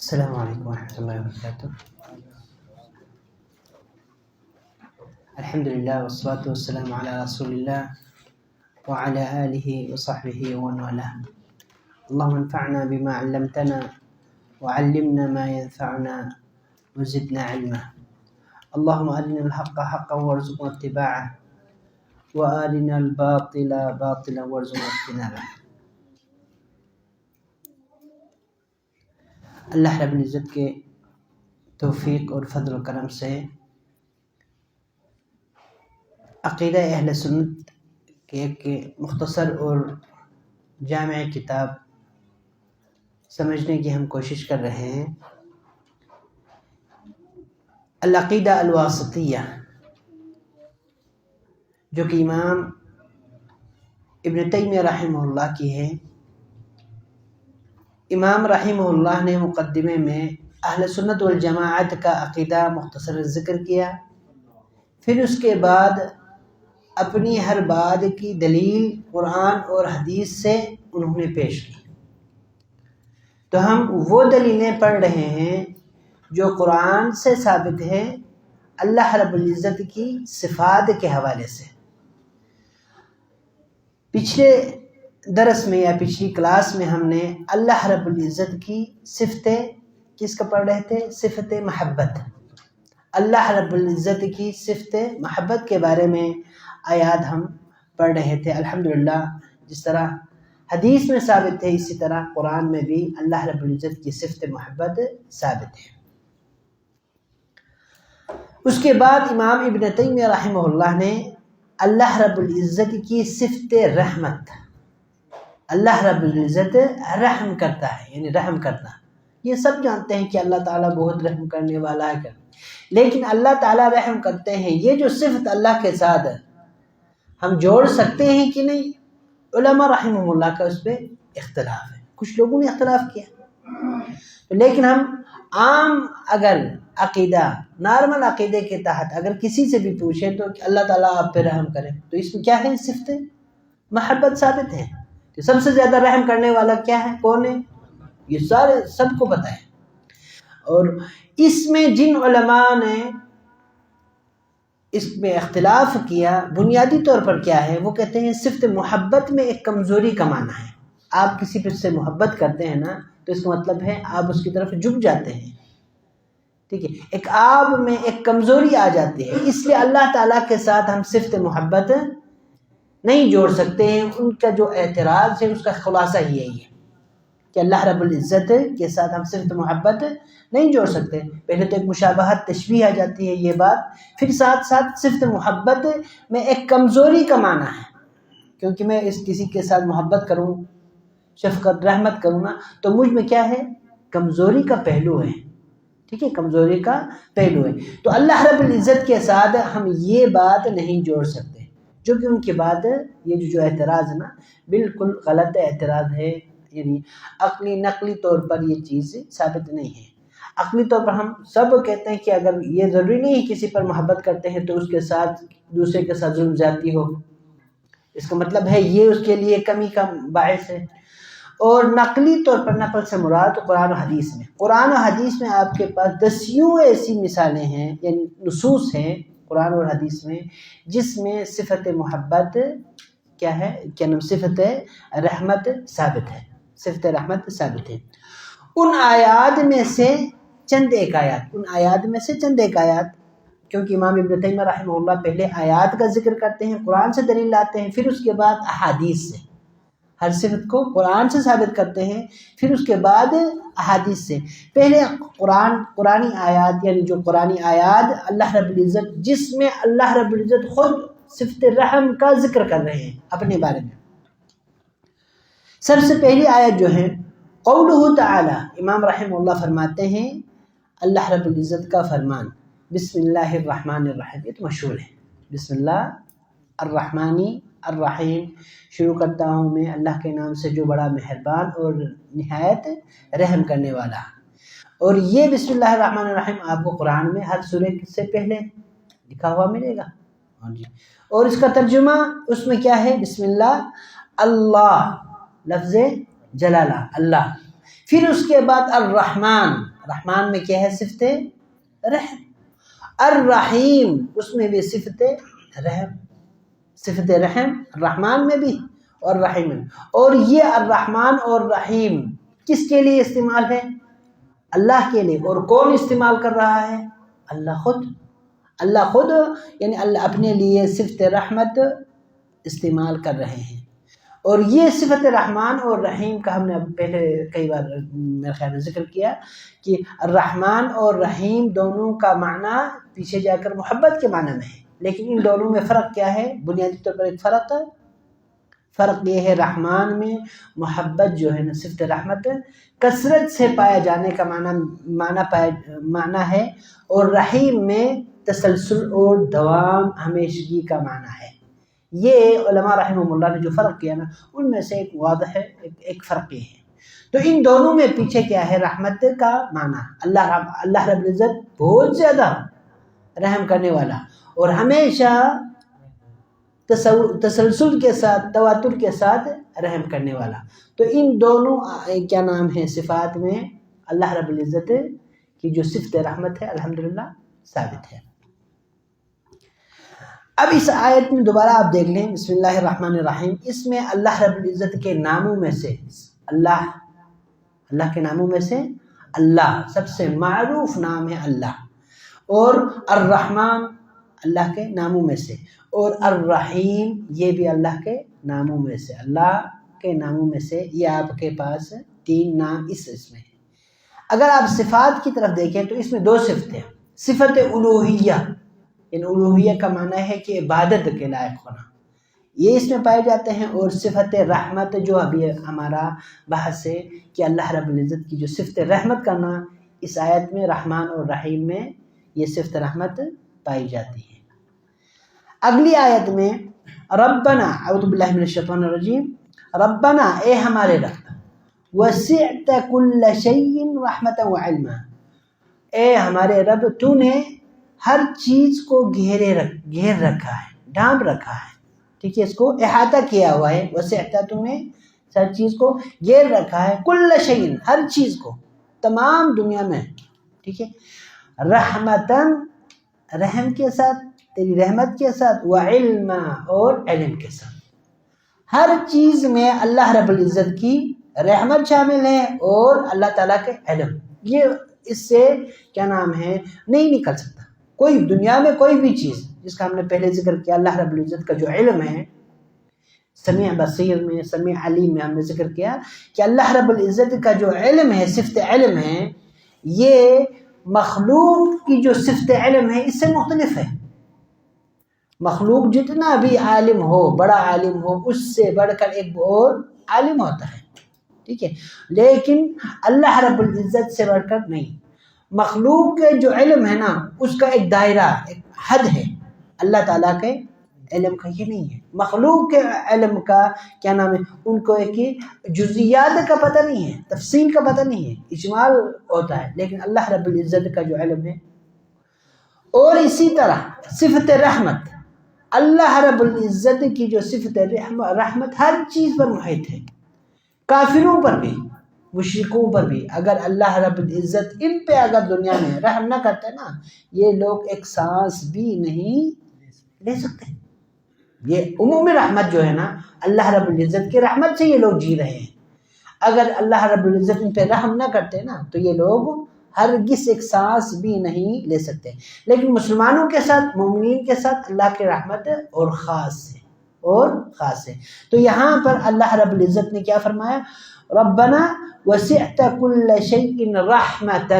السلام علیکم ورحمۃ اللہ وبرکاتہ۔ الحمدللہ والصلاۃ والسلام علی رسول اللہ وعلی آلہ وصحبہ ومن والاه۔ اللهم انفعنا بما علمتنا وعلمنا ما ينفعنا وزدنا علما۔ اللهم أرنا الحق حقا وارزقنا اتباعه وأرنا الباطل باطلا وارزقنا اجتنابه۔ اللہ رب العزت کے توفیق اور فضل و کرم سے عقیدہ اہل سنت کے ایک مختصر اور جامع کتاب سمجھنے کی ہم کوشش کر رہے ہیں۔ العقیدہ الواسطیہ، جو کہ امام ابن تیمیہ رحمہ اللہ کی ہے۔ امام رحمہ اللہ نے مقدمے میں اہل سنت والجماعت کا عقیدہ مختصر ذکر کیا، پھر اس کے بعد اپنی ہر بات کی دلیل قرآن اور حدیث سے انہوں نے پیش کی۔ تو ہم وہ دلیلیں پڑھ رہے ہیں جو قرآن سے ثابت ہے، اللہ رب العزت کی صفات کے حوالے سے۔ پچھلے درس میں یا پچھلی کلاس میں ہم نے اللہ رب العزت کی صفتیں کس کا پڑھ رہے تھے؟ صفت محبت۔ اللہ رب العزت کی صفت محبت کے بارے میں آیات ہم پڑھ رہے تھے۔ الحمدللہ جس طرح حدیث میں ثابت ہے، اسی طرح قرآن میں بھی اللہ رب العزت کی صفت محبت ثابت ہے۔ اس کے بعد امام ابن تیمیہ رحمہ اللہ نے اللہ رب العزت کی صفت رحمت، اللہ رب العزت رحم کرتا ہے، یعنی رحم کرنا، یہ سب جانتے ہیں کہ اللہ تعالیٰ بہت رحم کرنے والا ہے، لیکن اللہ تعالیٰ رحم کرتے ہیں، یہ جو صفت اللہ کے ساتھ ہم جوڑ سکتے ہیں کہ نہیں؟ علماء رحمہ اللہ کا اس پہ اختلاف ہے، کچھ لوگوں نے اختلاف کیا، لیکن ہم عام اگر عقیدہ، نارمل عقیدے کے تحت اگر کسی سے بھی پوچھیں تو کہ اللہ تعالیٰ آپ پہ رحم کرے، تو اس میں کیا ہے؟ صفت محبت ثابت ہے کہ سب سے زیادہ رحم کرنے والا کیا ہے، کون ہے؟ یہ سارے سب کو پتہ ہے۔ اور اس میں جن علماء نے اس میں اختلاف کیا، بنیادی طور پر کیا ہے، وہ کہتے ہیں صفت محبت میں ایک کمزوری کا معنی ہے۔ آپ کسی پر سے محبت کرتے ہیں نا، تو اس کا مطلب ہے آپ اس کی طرف جھک جاتے ہیں، ٹھیک ہے، ایک آپ میں ایک کمزوری آ جاتی ہے، اس لیے اللہ تعالیٰ کے ساتھ ہم صفت محبت نہیں جوڑ سکتے ہیں۔ ان کا جو اعتراض ہے اس کا خلاصہ ہی یہی ہے کہ اللہ رب العزت کے ساتھ ہم صفت محبت نہیں جوڑ سکتے۔ پہلے تو ایک مشابہت تشبیہ آ جاتی ہے یہ بات، پھر ساتھ ساتھ صفت محبت میں ایک کمزوری کا معنی ہے، کیونکہ میں اس کسی کے ساتھ محبت کروں، شفقت رحمت کروں نا، تو مجھ میں کیا ہے؟ کمزوری کا پہلو ہے، ٹھیک ہے، کمزوری کا پہلو ہے۔ تو اللہ رب العزت کے ساتھ ہم یہ بات نہیں جوڑ سکتے، جو کہ ان کے بعد یہ جو اعتراض ہے نا، بالکل غلط اعتراض ہے، یعنی عقلی نقلی طور پر یہ چیز ثابت نہیں ہے۔ عقلی طور پر ہم سب کہتے ہیں کہ اگر یہ ضروری نہیں کسی پر محبت کرتے ہیں تو اس کے ساتھ دوسرے کے ساتھ ظلم زیادتی ہو، اس کا مطلب ہے یہ اس کے لیے کمی کا باعث ہے۔ اور نقلی طور پر، نقل سے مراد قرآن و حدیث میں، قرآن و حدیث میں آپ کے پاس دسیوں ایسی مثالیں ہیں، یعنی نصوص ہیں قرآن اور حدیث میں، جس میں صفت محبت کیا ہے، کیا نام، صفت رحمت ثابت ہے، صفت رحمت ثابت ہے۔ ان آیات میں سے چند ایک آیات، کیونکہ امام ابن تیمیہ رحمہ اللہ پہلے آیات کا ذکر کرتے ہیں، قرآن سے دلیل لاتے ہیں، پھر اس کے بعد احادیث سے، ہر صفت کو قرآن سے ثابت کرتے ہیں، پھر اس کے بعد احادیث سے۔ پہلے قرآنی آیات، یعنی جو قرآنی آیات اللہ رب العزت، جس میں اللہ رب العزت خود صفت رحم کا ذکر کر رہے ہیں اپنے بارے میں۔ سب سے پہلی آیت جو ہے قولہ تعالی، امام رحمہ اللہ فرماتے ہیں اللہ رب العزت کا فرمان، بسم اللہ الرحمن الرحیم، یہ تو مشہور ہے، بسم اللہ الرحمن الرحیم، شروع کرتا ہوں میں اللہ کے نام سے جو بڑا مہربان اور نہایت رحم کرنے والا۔ اور یہ بسم اللہ الرحمن الرحیم آپ کو قرآن میں ہر سورہ سے پہلے لکھا ہوا ملے گا، اور اس کا ترجمہ اس میں کیا ہے؟ بسم اللہ، اللہ لفظ جلالہ، اللہ، پھر اس کے بعد الرحمن، رحمان میں کیا ہے؟ صفت رحم. الرحیم، اس میں بھی صفت رحم، صفت رحم الرحمن میں بھی اور رحیم میں. اور یہ الرحمن اور رحیم کس کے لیے استعمال ہے؟ اللہ کے لیے. اور کون استعمال کر رہا ہے؟ اللہ خود. اللہ خود یعنی اللہ اپنے لیے صفت رحمت استعمال کر رہے ہیں. اور یہ صفت رحمان اور رحیم کا ہم نے پہلے کئی بار میرے خیال میں ذکر کیا کہ الرحمن اور رحیم دونوں کا معنی پیچھے جا کر محبت کے معنی میں ہے، لیکن ان دونوں میں فرق کیا ہے؟ بنیادی طور پر ایک فرق یہ ہے، رحمان میں محبت جو ہے نا صفت رحمت کثرت سے پایا جانے کا معنی ہے، اور رحیم میں تسلسل اور دوام ہمیشگی کا معنی ہے. یہ علماء رحمہ اللہ نے جو فرق کیا نا ان میں سے ایک واضح ہے، ایک فرق یہ ہے. تو ان دونوں میں پیچھے کیا ہے؟ رحمت کا معنی. اللہ رب العزت بہت زیادہ رحم کرنے والا اور ہمیشہ تسلسل کے ساتھ تواتر کے ساتھ رحم کرنے والا. تو ان دونوں کیا نام ہے صفات میں اللہ رب العزت کی جو صفت رحمت ہے الحمدللہ ثابت ہے. اب اس آیت میں دوبارہ آپ دیکھ لیں بسم اللہ الرحمن الرحیم، اس میں اللہ رب العزت کے ناموں میں سے اللہ کے ناموں میں سے اللہ سب سے معروف نام ہے اللہ، اور الرحمن اللہ کے ناموں میں سے، اور الرحیم یہ بھی اللہ کے ناموں میں سے. اللہ کے ناموں میں سے یہ آپ کے پاس 3 نام اس میں ہے. اگر آپ صفات کی طرف دیکھیں تو اس میں 2 صفتیں، صفت الوہیہ یعنی الوہیہ کا معنی ہے کہ عبادت کے لائق ہونا، یہ اس میں پائے جاتے ہیں، اور صفت رحمت جو ابھی ہمارا بحث ہے کہ اللہ رب العزت کی جو صفت رحمت کرنا اس آیت میں رحمان اور رحیم میں یہ صفت رحمت پائی جاتی ہے. اگلی آیت میں ربنا اعوذ باللہ من الشیطان الرجیم، ربنا اے ہمارے رب، وسعت کل شیء رحمتا وعلما، اے ہمارے رب تو نے ہر چیز کو گھیر رکھا ہے، ڈھانپ رکھا ہے، ٹھیک ہے، اس کو احاطہ کیا ہوا ہے. وسعت تم نے ہر چیز کو گھیر رکھا ہے، کل شیء ہر چیز کو، تمام دنیا میں، ٹھیک ہے، رحمتاً رحم کے ساتھ، تیری رحمت کے ساتھ، وعلما اور علم کے ساتھ. ہر چیز میں اللہ رب العزت کی رحمت شامل ہے اور اللہ تعالیٰ کے علم، یہ اس سے کیا نام ہے نہیں نکل سکتا. کوئی دنیا میں کوئی بھی چیز جس کا ہم نے پہلے ذکر کیا اللہ رب العزت کا جو علم ہے، سمیع بصیر میں، سمیع علیم میں ہم نے ذکر کیا کہ اللہ رب العزت کا جو علم ہے، صفت علم ہے، یہ مخلوق کی جو صفت علم ہے اس سے مختلف ہے. مخلوق جتنا بھی عالم ہو، بڑا عالم ہو، اس سے بڑھ کر ایک اور عالم ہوتا ہے، ٹھیک ہے، لیکن اللہ رب العزت سے بڑھ کر نہیں. مخلوق کے جو علم ہے نا اس کا ایک دائرہ، ایک حد ہے، اللہ تعالیٰ کے علم کا یہ نہیں ہے. مخلوق کے علم کا کیا نام ہے، ان کو ایک جزیات کا پتہ نہیں ہے، تفصیل کا پتہ نہیں ہے، اجمال ہوتا ہے، لیکن اللہ رب العزت کا جو علم ہے. اور اسی طرح صفت رحمت، اللہ رب العزت کی جو صفت رحمت ہر چیز پر محیط ہے، کافروں پر بھی، مشرکوں پر بھی. اگر اللہ رب العزت ان پہ اگر دنیا میں رحم نہ کرتے نا، یہ لوگ ایک سانس بھی نہیں لے سکتے. یہ عمومی رحمت جو ہے نا اللہ رب العزت کی رحمت سے یہ لوگ جی رہے ہیں. اگر اللہ رب العزت ان پہ رحم نہ کرتے نا تو یہ لوگ ہرگز ایک سانس بھی نہیں لے سکتے. لیکن مسلمانوں کے ساتھ، مومنین کے ساتھ اللہ کی رحمت اور خاص ہے. تو یہاں پر اللہ رب العزت نے کیا فرمایا، ربنا وسعت کل شیء رحمتا،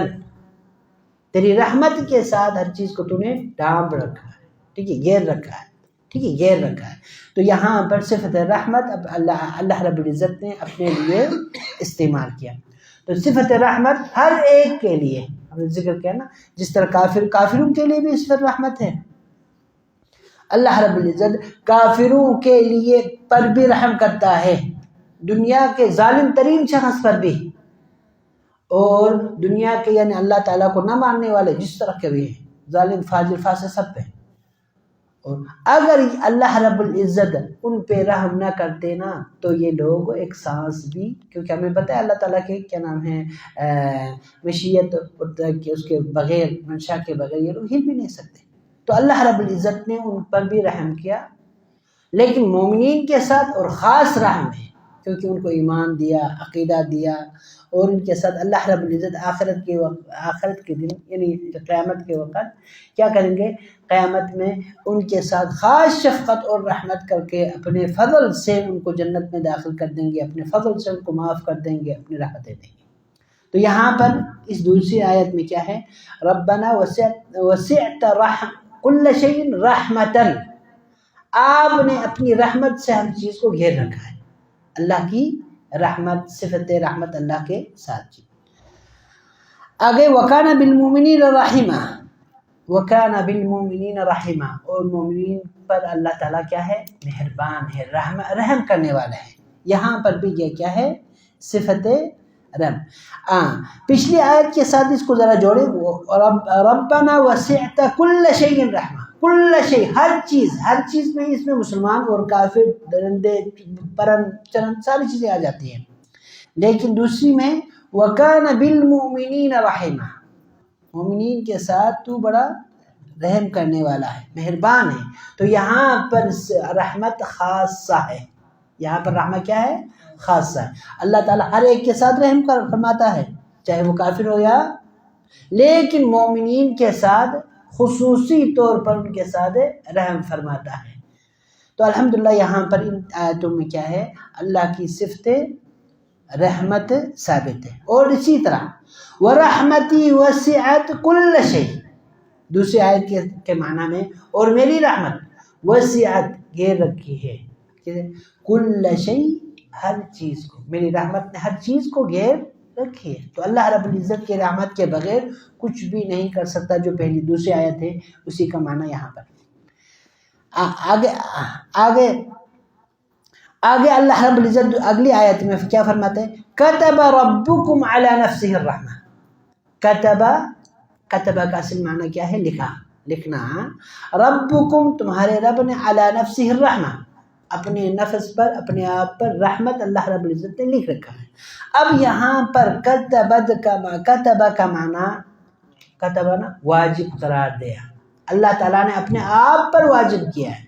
تیری رحمت کے ساتھ ہر چیز کو تو نے ڈھانپ رکھا ہے، ٹھیک ہے، گھیر رکھا ہے. تو یہاں پر صفت رحمت اب اللہ رب العزت نے اپنے لیے استعمال کیا. تو صفت رحمت ہر ایک کے لیے ہم نے ذکر کیا نا، جس طرح کافروں کے لیے بھی صفت رحمت ہے. اللہ رب العزت کافروں کے لیے پر بھی رحم کرتا ہے، دنیا کے ظالم ترین شخص پر بھی، اور دنیا کے یعنی اللہ تعالیٰ کو نہ ماننے والے جس طرح کے بھی ہیں، ظالم فاجر فاسق سب پہ. اور اگر اللہ رب العزت ان پہ رحم نہ کرتے نا تو یہ لوگ ایک سانس بھی، کیونکہ ہمیں پتہ ہے اللہ تعالیٰ کے کیا نام ہے مشیت کہ اس کے بغیر، منشا کے بغیر یہ لوگ ہل بھی نہیں سکتے. تو اللہ رب العزت نے ان پر بھی رحم کیا، لیکن مومنین کے ساتھ اور خاص رحم ہے، کیونکہ ان کو ایمان دیا، عقیدہ دیا، اور ان کے ساتھ اللہ رب العزت آخرت کے دن یعنی قیامت کے وقت کیا کریں گے؟ قیامت میں ان کے ساتھ خاص شفقت اور رحمت کر کے اپنے فضل سے ان کو جنت میں داخل کر دیں گے، اپنے فضل سے ان کو معاف کر دیں گے، اپنی رحمتیں دیں گے. تو یہاں پر اس دوسری آیت میں کیا ہے؟ ربنا وسعت کل شیء رحمتاً، آپ نے اپنی رحمت سے ہر چیز کو گھیر رکھا ہے. اللہ کی رحمت، صفت رحمت اللہ کے ساتھ جی. آگے وَكَانَ بِالْمُؤْمِنِينَ رَحِيمًا، وَكَانَ بِالْمُؤْمِنِينَ رَحِيمًا، اور مومنین پر اللہ تعالیٰ کیا ہے؟ مہربان ہے، رحم کرنے والا ہے. یہاں پر بھی یہ کیا ہے؟ صفت رحم. پچھلی آیت کے ساتھ اس کو ذرا جوڑیں. ربنا وسعت کل شیء رحمہ، کل شیء، ہر چیز میں، اس میں مسلمان اور کافر، درندے، پرند چرند ساری چیزیں آ جاتی ہیں. لیکن دوسری میں وَكَانَ بِالْمُؤْمِنِينَ رَحِيمًا، مومنین کے ساتھ تو بڑا رحم کرنے والا ہے، مہربان ہے. تو یہاں پر رحمت خاصہ ہے، یہاں پر رحمت کیا ہے؟ خاصہ ہے. اللہ تعالیٰ ہر ایک کے ساتھ رحم فرماتا ہے، چاہے وہ کافر ہو یا، لیکن مومنین کے ساتھ خصوصی طور پر ان کے ساتھ رحم فرماتا ہے. تو الحمدللہ یہاں پر ان آیتوں میں کیا ہے؟ اللہ کی صفت رحمت ثابت ہے. اور اسی طرح وَرَحْمَتِي وَسِعَتْ كُلَّ شَيْءٍ، دوسری آیت کے معنی میں، اور میری رحمت وسعت گھیر رکھی ہے، کل شیء، ہر چیز کو، میری رحمت نے ہر چیز کو گھیر رکھی ہے. تو اللہ رب العزت کی رحمت کے بغیر کچھ بھی نہیں کر سکتا، جو پہلی دوسری آیت ہے اسی کا معنی یہاں پر. آگے اللہ رب العزت اگلی آیت میں کیا فرماتے ہیں؟ كَتَبَ رَبُّكُمْ عَلَى نَفْسِهِ الرَّحْمَةِ. کتبہ کا اصل معنی کیا ہے؟ لکھنا. ربکم، تمہارے رب نے، علی نفسہ الرحمہ، اپنے نفس پر، اپنے آپ پر رحمت اللہ رب العزت نے لکھ رکھا ہے. اب یہاں پر کتبہ کا معنی، کتبہ نا واجب قرار دیا، اللہ تعالیٰ نے اپنے آپ پر واجب کیا ہے،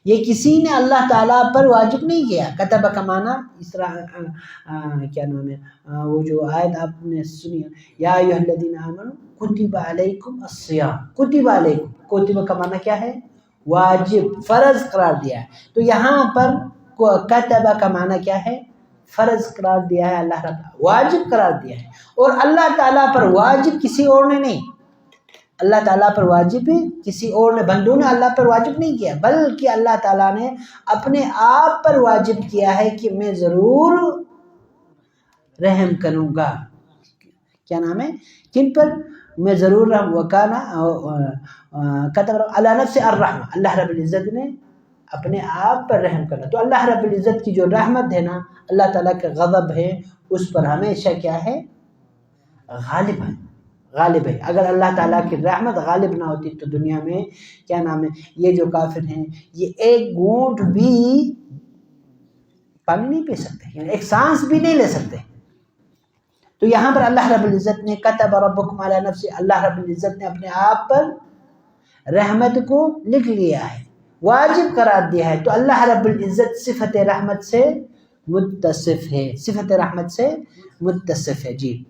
یہ کسی نے اللہ تعالیٰ پر واجب نہیں کیا. کتبہ کا معنی اس طرح کیا نام ہے، وہ جو آیت آپ نے سنی، یا ایھا الذین آمنوا کتب علیکم الصیام، کتب علیکم، کتب کا معنی کیا ہے؟ واجب، فرض قرار دیا ہے. تو یہاں پر کتبہ کا معنی کیا ہے؟ فرض قرار دیا ہے، اللہ تعالیٰ واجب قرار دیا ہے. اور اللہ تعالیٰ پر واجب کسی اور نے نہیں، اللہ تعالیٰ پر واجب کسی اور نے، بندوں نے اللہ پر واجب نہیں کیا، بلکہ اللہ تعالیٰ نے اپنے آپ پر واجب کیا ہے کہ میں ضرور رحم کروں گا. کیا نام ہے؟ کن پر؟ میں ضرور رحم. وکانا کتب علی نفسہ الرحمہ، اللہ رب العزت نے اپنے آپ پر رحم کرنا. تو اللہ رب العزت کی جو رحمت ہے نا، اللہ تعالیٰ کا غضب ہے اس پر ہمیشہ کیا ہے؟ غالب ہے. اگر اللہ تعالیٰ کی رحمت غالب نہ ہوتی تو دنیا میں کیا نام ہے، یہ جو کافر ہیں یہ ایک گھونٹ بھی پانی نہیں پی سکتے، یعنی ایک سانس بھی نہیں لے سکتے. تو یہاں پر اللہ رب العزت نے کتب ربکم علی نفسہ، اللہ رب العزت نے اپنے آپ پر رحمت کو لکھ لیا ہے، واجب قرار دیا ہے. تو اللہ رب العزت صفت رحمت سے متصف ہے، صفت رحمت سے متصف ہے جی.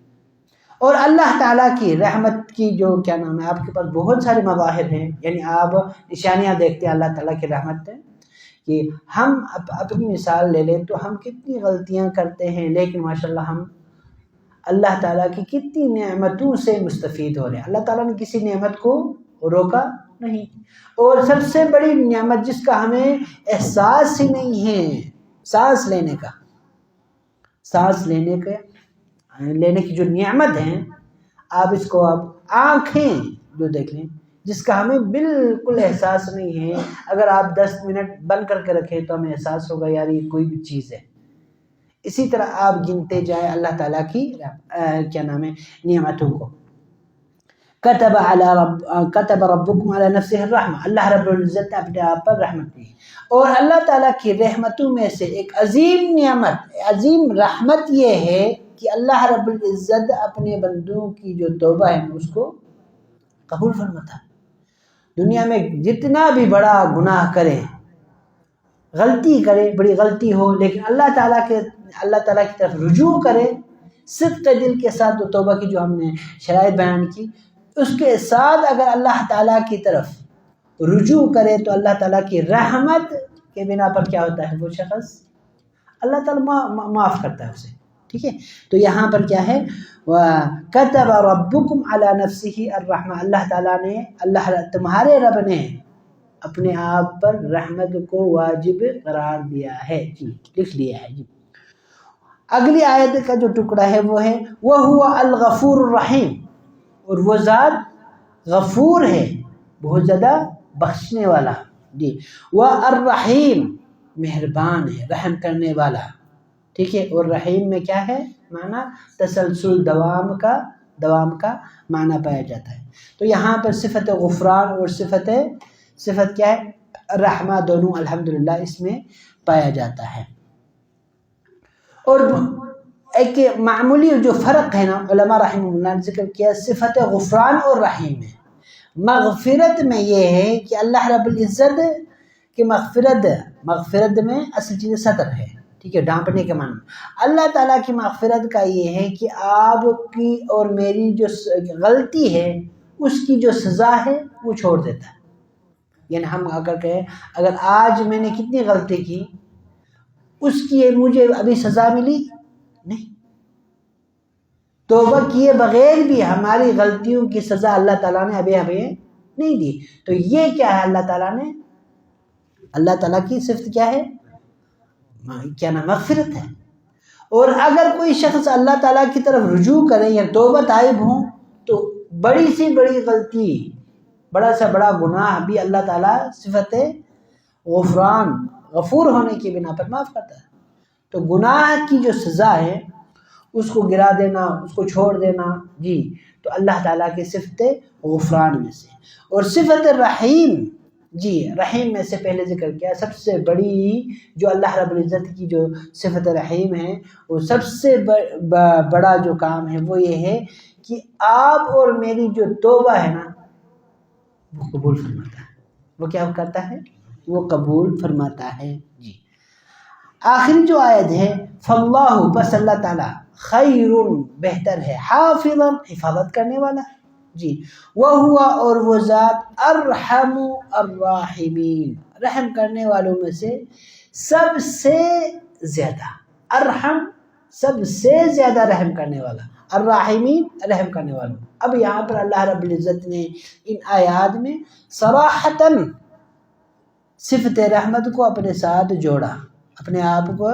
اور اللہ تعالیٰ کی رحمت کی جو کیا نام ہے، آپ کے پاس بہت سارے مظاہر ہیں، یعنی آپ نشانیاں دیکھتے ہیں اللہ تعالیٰ کی رحمت ہیں، کہ ہم اپنی مثال لے لیں تو ہم کتنی غلطیاں کرتے ہیں، لیکن ماشاءاللہ ہم اللہ تعالیٰ کی کتنی نعمتوں سے مستفید ہو رہے ہیں. اللہ تعالیٰ نے کسی نعمت کو روکا نہیں. اور سب سے بڑی نعمت جس کا ہمیں احساس ہی نہیں ہے، سانس لینے کی جو نعمت ہے، آپ اس کو آنکھیں جو دیکھ لیں، جس کا ہمیں بالکل احساس نہیں ہے. اگر آپ 10 منٹ بند کر کے رکھیں تو ہمیں احساس ہوگا یار یہ کوئی بھی چیز ہے. اسی طرح آپ گنتے جائیں اللہ تعالیٰ کی کیا نام ہے نعمتوں کو. کتب ربکم علی نفسہ الرحمہ، اللہ رب العزت نے اپنے آپ پر رحمت کی. اور اللہ تعالیٰ کی رحمتوں میں سے ایک عظیم نعمت، عظیم رحمت یہ ہے کہ اللہ رب العزت اپنے بندوں کی جو توبہ ہے اس کو قبول فرماتا ہے. دنیا میں جتنا بھی بڑا گناہ کرے، غلطی کرے، بڑی غلطی ہو، لیکن اللہ تعالیٰ کی طرف رجوع کرے صدق دل کے ساتھ، توبہ کی جو ہم نے شرائط بیان کی اس کے ساتھ اگر اللہ تعالیٰ کی طرف رجوع کرے تو اللہ تعالیٰ کی رحمت کے بنا پر کیا ہوتا ہے، وہ شخص اللہ تعالیٰ معاف کرتا ہے اسے. ٹھیک ہے، تو یہاں پر کیا ہے، وَكَتَبَ رَبُّكُمْ عَلَى نَفْسِهِ الرَّحْمَةَ، اللہ تعالیٰ نے، تمہارے رب نے اپنے آپ پر رحمت کو واجب قرار دیا ہے. جی لکھ لیا ہے. جی اگلی آیت کا جو ٹکڑا ہے وہ ہے وَهُوَ الْغَفُورُ الرَّحِيمُ، اور وہ ذات غفور ہے، بہت زیادہ بخشنے والا. جی وَالرَّحِيمُ، مہربان ہے، رحم کرنے والا. ٹھیک ہے، اور رحیم میں کیا ہے معنی، تسلسل، دوام کا معنی پایا جاتا ہے. تو یہاں پر صفت غفران اور صفت کیا ہے، رحمہ، دونوں الحمدللہ اس میں پایا جاتا ہے. اور ایک معمولی جو فرق ہے نا، علماء رحمہ اللہ نے ذکر کیا صفت غفران اور رحیم میں. مغفرت میں یہ ہے کہ اللہ رب العزت کی مغفرت میں اصل چیز ستر ہے. ٹھیک ہے، ڈھانپنے کے معنی. اللہ تعالیٰ کی مغفرت کا یہ ہے کہ آپ کی اور میری جو غلطی ہے اس کی جو سزا ہے وہ چھوڑ دیتا ہے. یعنی ہم اگر کہیں اگر آج میں نے کتنی غلطی کی، اس کی مجھے ابھی سزا ملی نہیں، توبہ کیے بغیر بھی ہماری غلطیوں کی سزا اللہ تعالیٰ نے ابھی ہمیں نہیں دی. تو یہ کیا ہے، اللہ تعالیٰ کی صفت کیا ہے، کیا نام، مغفرت ہے. اور اگر کوئی شخص اللہ تعالیٰ کی طرف رجوع کرے یا توبہ طائب ہوں تو بڑی سی بڑی غلطی، بڑا سا بڑا گناہ بھی اللہ تعالیٰ صفت غفران، غفور ہونے کی بنا پر معاف کرتا ہے. تو گناہ کی جو سزا ہے اس کو گرا دینا، اس کو چھوڑ دینا، جی تو اللہ تعالیٰ کی صفت غفران میں سے. اور صفت رحیم، جی رحیم میں سے پہلے ذکر کیا سب سے بڑی جو اللہ رب العزت کی جو صفت رحیم ہے، وہ سب سے بڑا جو کام ہے وہ یہ ہے کہ آپ اور میری جو توبہ ہے نا وہ قبول فرماتا ہے. وہ کیا کرتا ہے، وہ قبول فرماتا ہے. جی آخری جو آیت ہے فاللہ، بس اللہ تعالیٰ، خیر، بہتر ہے، حافظا، حفاظت کرنے والا. جی وَهُوَ، اور وہ ذات، ارحم الراحمین، رحم کرنے والوں میں سے سب سے زیادہ، ارحم سب سے زیادہ رحم کرنے والا، الراحمین رحم کرنے والوں. اب یہاں پر اللہ رب العزت نے ان آیات میں صراحتاً صفت رحمت کو اپنے ساتھ جوڑا، اپنے آپ کو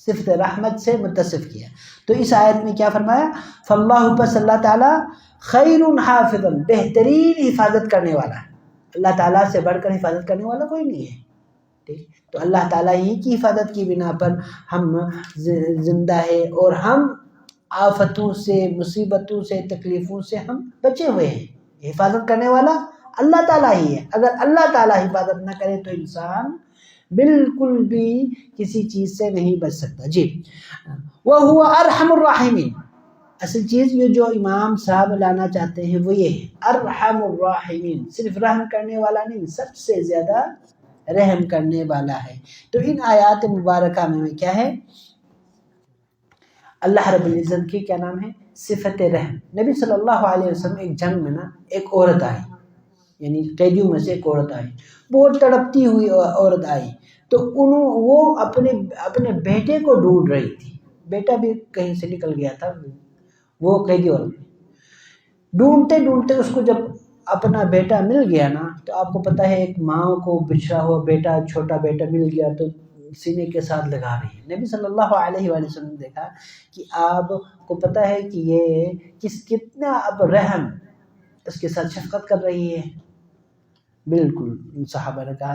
صفت رحمت سے متصف کیا. تو اس آیت میں کیا فرمایا، فاللہ، پس اللہ تعالیٰ، خیر حافظا، بہترین حفاظت کرنے والا ہے. اللہ تعالیٰ سے بڑھ کر حفاظت کرنے والا کوئی نہیں ہے. ٹھیک، تو اللہ تعالیٰ ہی کی حفاظت کی بنا پر ہم زندہ ہے اور ہم آفتوں سے، مصیبتوں سے، تکلیفوں سے ہم بچے ہوئے ہیں. حفاظت کرنے والا اللہ تعالیٰ ہی ہے. اگر اللہ تعالیٰ حفاظت نہ کرے تو انسان بالکل بھی کسی چیز سے نہیں بچ سکتا. جی وَهُوَ ارحم الراحمین، اصل چیز یہ جو امام صاحب لانا چاہتے ہیں وہ یہ ہے، ارحم الراحمین، صرف رحم کرنے والا نہیں، سب سے زیادہ رحم کرنے والا ہے. تو ان آیات مبارکہ میں کیا ہے، اللہ رب العزت کی کیا نام ہے، صفت رحم. نبی صلی اللہ علیہ وسلم ایک جنگ میں نا ایک عورت آئی، یعنی قیدیوں میں سے ایک عورت آئی، بہت تڑپتی ہوئی عورت آئی. تو وہ اپنے بیٹے کو ڈھونڈ رہی تھی. بیٹا بھی کہیں سے نکل گیا تھا. وہ قیدی عورت ڈھونڈتے ڈھونڈتے اس کو جب اپنا بیٹا مل گیا نا، تو آپ کو پتہ ہے ایک ماں کو بچھڑا ہوا بیٹا، چھوٹا بیٹا مل گیا تو سینے کے ساتھ لگا رہی ہے. نبی صلی اللہ علیہ وآلہ وسلم نے دیکھا کہ آپ کو پتہ ہے کہ یہ کتنا اب رحم اس کے ساتھ شفقت کر رہی ہے. بالکل صحابہ نے کہا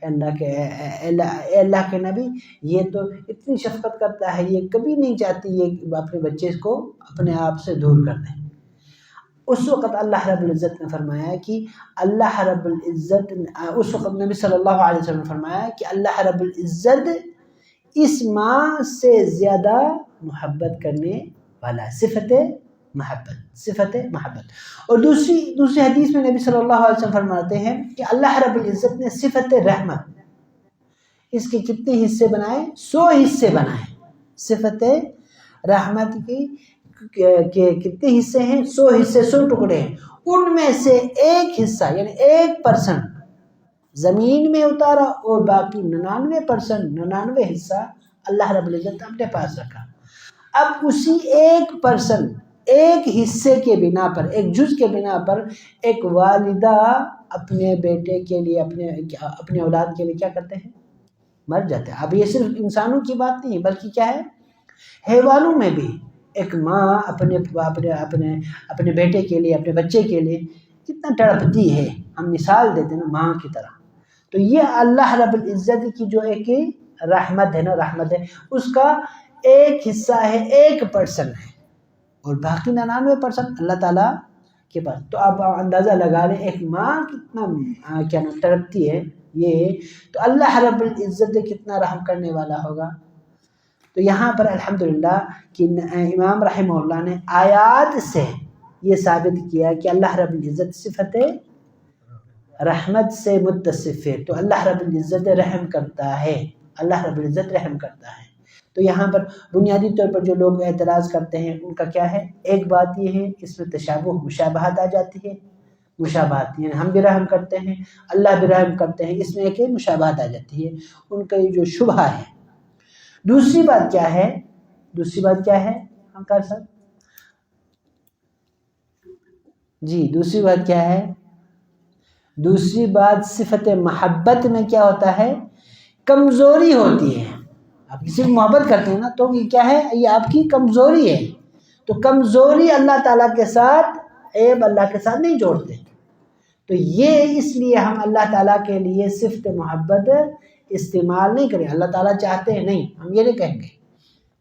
اے اللہ کے نبی، یہ تو اتنی شفقت کرتا ہے، یہ کبھی نہیں چاہتی یہ اپنے بچے کو اپنے آپ سے دور کر دیں. اس وقت اللہ رب العزت نے فرمایا کہ اللہ رب العزت، اس وقت نبی صلی اللہ علیہ وسلم نے فرمایا کہ اللہ رب العزت اس ماں سے زیادہ محبت کرنے والا ہے، صفت محبت۔ اور دوسری حدیث میں نبی صلی اللہ علیہ وسلم فرماتے ہیں کہ اللہ رب العزت نے صفت رحمت، اس کے کتنے حصے بنائے؟ 100 حصے بنائے۔ صفت رحمت کے کتنے حصے ہیں؟ 100 حصے، 100 ٹکڑے ہیں۔ ان میں سے ایک حصہ یعنی 1% زمین میں اتارا اور باقی 99% حصہ اللہ رب العزت اپنے پاس رکھا۔ اب اسی 1% ایک حصے کے بنا پر، ایک جز کے بنا پر ایک والدہ اپنے بیٹے کے لیے، اپنے اولاد کے لیے کیا کرتے ہیں؟ مر جاتے ہیں۔ اب یہ صرف انسانوں کی بات نہیں بلکہ کیا ہے، حیوانوں میں بھی ایک ماں اپنے بیٹے کے لیے، اپنے بچے کے لیے کتنا تڑپتی ہے۔ ہم مثال دیتے ہیں نا ماں کی طرح۔ تو یہ اللہ رب العزت کی جو ایک رحمت ہے نا، رحمت ہے، اس کا ایک حصہ ہے، 1% ہے، اور باقی 99% اللہ تعالیٰ کے پاس۔ تو آپ اندازہ لگا لیں ایک ماں کتنا تڑپتی ہے یہ، تو اللہ رب العزت کتنا رحم کرنے والا ہوگا۔ تو یہاں پر الحمدللہ کہ امام رحمہ اللہ نے آیات سے یہ ثابت کیا کہ اللہ رب العزت صفت رحمت سے متصف ہے، تو اللہ رب العزت رحم کرتا ہے، اللہ رب العزت رحم کرتا ہے۔ تو یہاں پر بنیادی طور پر جو لوگ اعتراض کرتے ہیں ان کا کیا ہے؟ ایک بات یہ ہے اس میں تشابہ، مشابہت آ جاتی ہے، مشابہت یعنی ہم بھی رحم کرتے ہیں، اللہ بھی رحم کرتے ہیں، اس میں ایک مشابہت آ جاتی ہے، ان کا یہ جو شبہہ ہے۔ دوسری بات کیا ہے؟ ہمکار صاحب جی، دوسری بات کیا ہے؟ دوسری بات صفت محبت میں کیا ہوتا ہے؟ کمزوری ہوتی ہے۔ آپ کسی کو محبت کرتے ہیں نا تو یہ کیا ہے؟ یہ آپ کی کمزوری ہے۔ تو کمزوری اللہ تعالیٰ کے ساتھ، عیب اللہ کے ساتھ نہیں جوڑتے۔ تو یہ اس لیے ہم اللہ تعالیٰ کے لیے صفت محبت استعمال نہیں کریں۔ اللہ تعالیٰ چاہتے ہیں نہیں، ہم یہ نہیں کہیں گے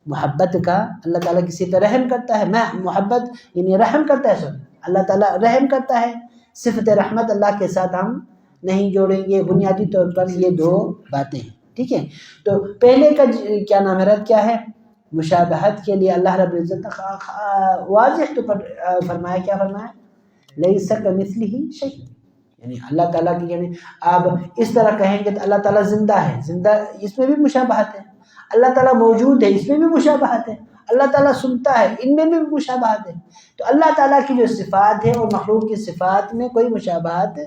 محبت کا۔ اللہ تعالیٰ کسی پر رحم کرتا ہے، میں محبت یعنی رحم کرتا ہے، سن اللہ تعالیٰ رحم کرتا ہے، صفت رحمت اللہ کے ساتھ ہم نہیں جوڑیں گے۔ بنیادی طور پر یہ دو باتیں ہیں، ٹھیک ہے۔ تو پہلے کا کیا نام ہے، رد کیا ہے؟ مشابہت کے لیے اللہ رب العزت واضح طور پر فرمایا، کیا فرمایا؟ لیس کمثلہ شیء، یعنی اللہ تعالیٰ کی، یعنی آپ اس طرح کہیں گے تو اللہ تعالیٰ زندہ ہے، زندہ اس میں بھی مشابہت ہے۔ اللہ تعالیٰ موجود ہے، اس میں بھی مشابہت ہے۔ اللہ تعالیٰ سنتا ہے، ان میں بھی مشابہت ہے۔ تو اللہ تعالیٰ کی جو صفات ہے اور مخلوق کی صفات میں کوئی مشابہت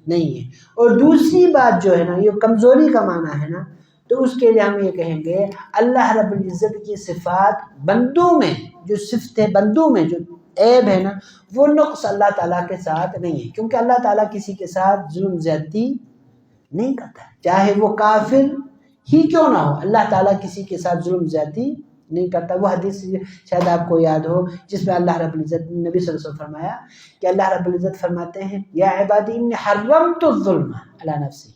نہیں ہے۔ اور دوسری بات جو ہے نا، یہ کمزوری کا معنی ہے نا، تو اس کے لیے ہم یہ کہیں گے اللہ رب العزت کی صفات بندوں میں، جو صفت ہے بندوں میں جو عیب ہے نا، وہ نقص اللہ تعالیٰ کے ساتھ نہیں ہے، کیونکہ اللہ تعالیٰ کسی کے ساتھ ظلم زیادتی نہیں کرتا، چاہے وہ کافر ہی کیوں نہ ہو، اللہ تعالیٰ کسی کے ساتھ ظلم زیادتی نہیں کرتا۔ وہ حدیث شاید آپ کو یاد ہو جس میں اللہ رب العزت نبی صلی اللہ علیہ وسلم فرمایا کہ اللہ رب العزت فرماتے ہیں یا عبادی انی حرمت الظلم علی نفسی،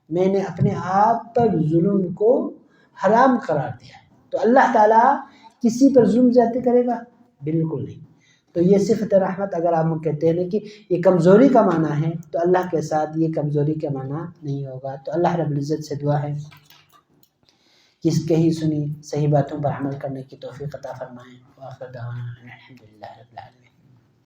میں نے اپنے آپ پر ظلم کو حرام قرار دیا۔ تو اللہ تعالیٰ کسی پر ظلم زیادتی کرے گا؟ بالکل نہیں۔ تو یہ صفت رحمت اگر آپ کہتے ہیں کہ یہ کمزوری کا معنی ہے تو اللہ کے ساتھ یہ کمزوری کا معنی نہیں ہوگا۔ تو اللہ رب العزت سے دعا ہے کہ اس کہی سنی صحیح باتوں پر عمل کرنے کی توفیق عطا فرمائیں۔ وآخر دعوانا الحمدللہ رب العالمین۔